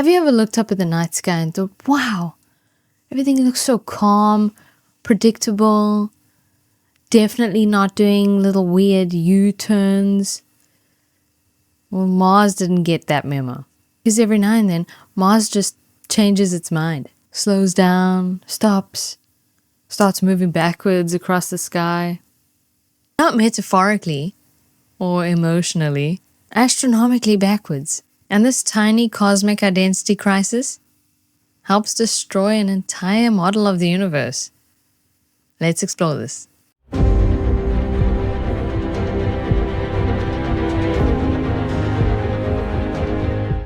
Have you ever looked up at the night sky and thought, wow, everything looks so calm, predictable, definitely not doing little weird U-turns? Well, Mars didn't get that memo. Because every now and then, Mars just changes its mind, slows down, stops, starts moving backwards across the sky. Not metaphorically or emotionally, astronomically backwards. And this tiny cosmic identity crisis helps destroy an entire model of the universe. Let's explore this.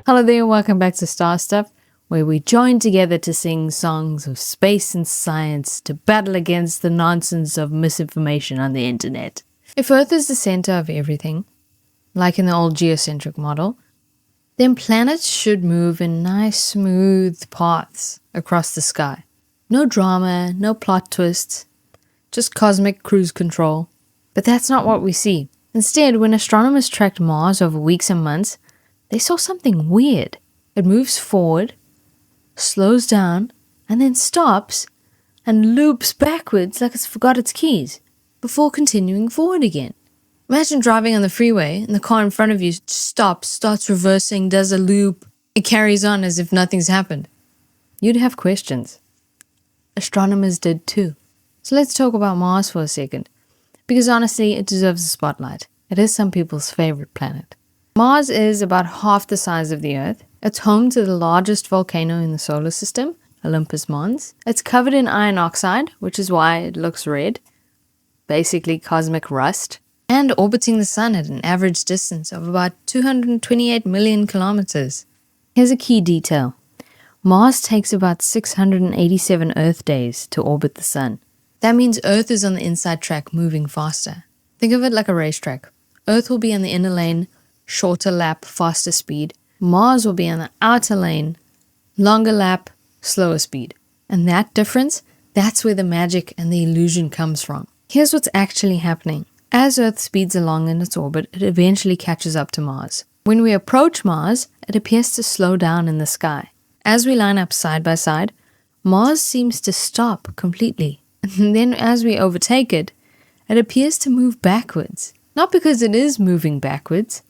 Hello there, welcome back to Star Stuff, where we join together to sing songs of space and science to battle against the nonsense of misinformation on the internet. If Earth is the center of everything, like in the old geocentric model, then planets should move in nice, smooth paths across the sky. No drama, no plot twists, just cosmic cruise control. But that's not what we see. Instead, when astronomers tracked Mars over weeks and months, they saw something weird. It moves forward, slows down, and then stops and loops backwards like it's forgot its keys, before continuing forward again. Imagine driving on the freeway and the car in front of you stops, starts reversing, does a loop. It carries on as if nothing's happened. You'd have questions. Astronomers did too. So let's talk about Mars for a second, because honestly, it deserves a spotlight. It is some people's favorite planet. Mars is about half the size of the Earth. It's home to the largest volcano in the solar system, Olympus Mons. It's covered in iron oxide, which is why it looks red, basically cosmic rust, and orbiting the Sun at an average distance of about 228 million kilometers. Here's a key detail. Mars takes about 687 Earth days to orbit the Sun. That means Earth is on the inside track moving faster. Think of it like a racetrack. Earth will be on the inner lane, shorter lap, faster speed. Mars will be on the outer lane, longer lap, slower speed. And that difference, that's where the magic and the illusion comes from. Here's what's actually happening. As Earth speeds along in its orbit, it eventually catches up to Mars. When we approach Mars, it appears to slow down in the sky. As we line up side by side, Mars seems to stop completely. And then as we overtake it, it appears to move backwards. Not because it is moving backwards,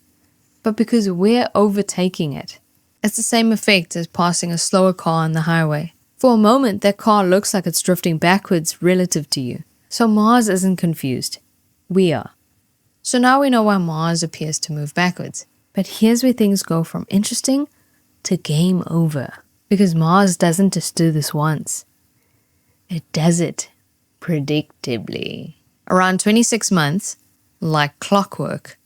but because we're overtaking it. It's the same effect as passing a slower car on the highway. For a moment, that car looks like it's drifting backwards relative to you. So Mars isn't confused. We are. So now we know why Mars appears to move backwards. But here's where things go from interesting to game over. Because Mars doesn't just do this once. It does it predictably. Around 26 months, like clockwork,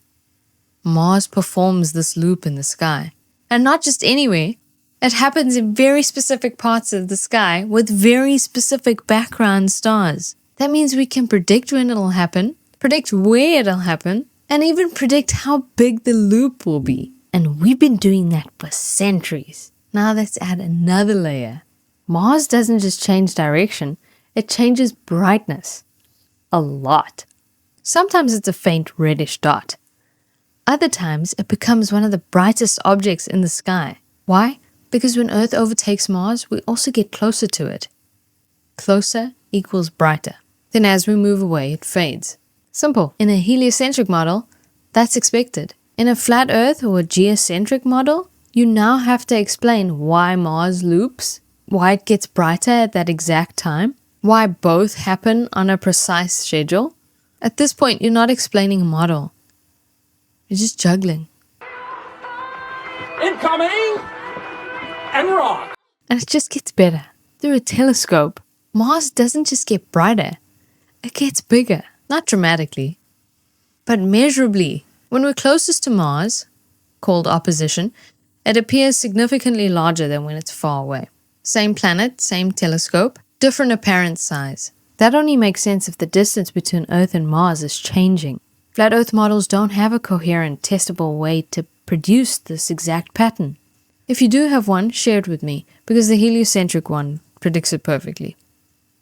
Mars performs this loop in the sky. And not just anywhere. It happens in very specific parts of the sky with very specific background stars. That means we can predict when it'll happen, predict where it'll happen, and even predict how big the loop will be. And we've been doing that for centuries. Now let's add another layer. Mars doesn't just change direction, it changes brightness. A lot. Sometimes it's a faint reddish dot. Other times it becomes one of the brightest objects in the sky. Why? Because when Earth overtakes Mars, we also get closer to it. Closer equals brighter. Then as we move away, it fades. Simple. In a heliocentric model, that's expected. In a flat Earth or a geocentric model, you now have to explain why Mars loops, why it gets brighter at that exact time, why both happen on a precise schedule. At this point, you're not explaining a model. You're just juggling. Incoming! And rock! And it just gets better. Through a telescope, Mars doesn't just get brighter, it gets bigger. Not dramatically, but measurably. When we're closest to Mars, called opposition, it appears significantly larger than when it's far away. Same planet, same telescope, different apparent size. That only makes sense if the distance between Earth and Mars is changing. Flat Earth models don't have a coherent, testable way to produce this exact pattern. If you do have one, share it with me, because the heliocentric one predicts it perfectly.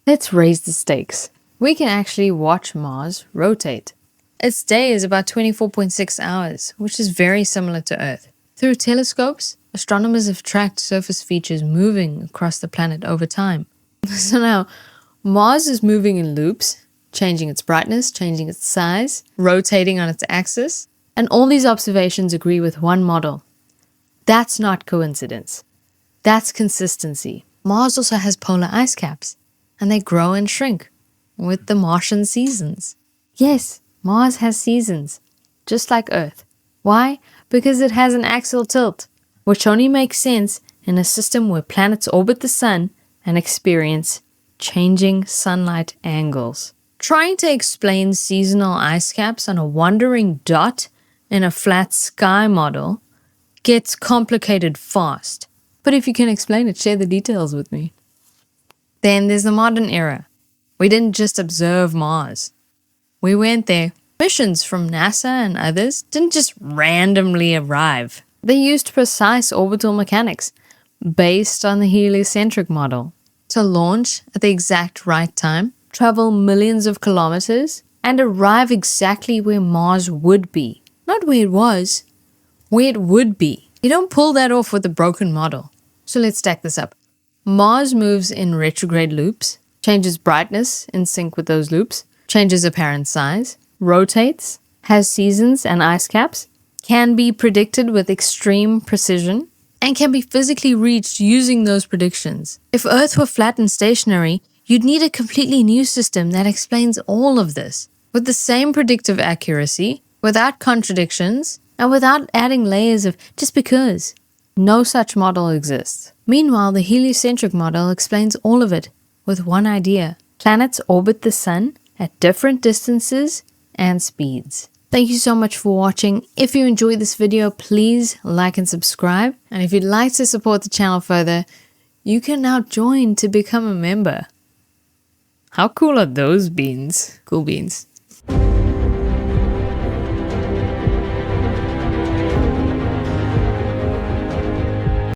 Let's raise the stakes. We can actually watch Mars rotate. Its day is about 24.6 hours, which is very similar to Earth. Through telescopes, astronomers have tracked surface features moving across the planet over time. So now, Mars is moving in loops, changing its brightness, changing its size, rotating on its axis, and all these observations agree with one model. That's not coincidence. That's consistency. Mars also has polar ice caps, and they grow and shrink with the Martian seasons. Yes, Mars has seasons, just like Earth. Why? Because it has an axial tilt, which only makes sense in a system where planets orbit the sun and experience changing sunlight angles. Trying to explain seasonal ice caps on a wandering dot in a flat sky model gets complicated fast. But if you can explain it, share the details with me. Then there's the modern era. We didn't just observe Mars. We went there. Missions from NASA and others didn't just randomly arrive. They used precise orbital mechanics based on the heliocentric model to launch at the exact right time, travel millions of kilometers, and arrive exactly where Mars would be. Not where it was, where it would be. You don't pull that off with a broken model. So let's stack this up. Mars moves in retrograde loops, changes brightness in sync with those loops, changes apparent size, rotates, has seasons and ice caps, can be predicted with extreme precision, and can be physically reached using those predictions. If Earth were flat and stationary, you'd need a completely new system that explains all of this, with the same predictive accuracy, without contradictions, and without adding layers of just because. No such model exists. Meanwhile, the heliocentric model explains all of it with one idea. Planets orbit the sun at different distances and speeds. Thank you so much for watching. If you enjoyed this video, please like and subscribe. And if you'd like to support the channel further, you can now join to become a member. How cool are those beans? Cool beans.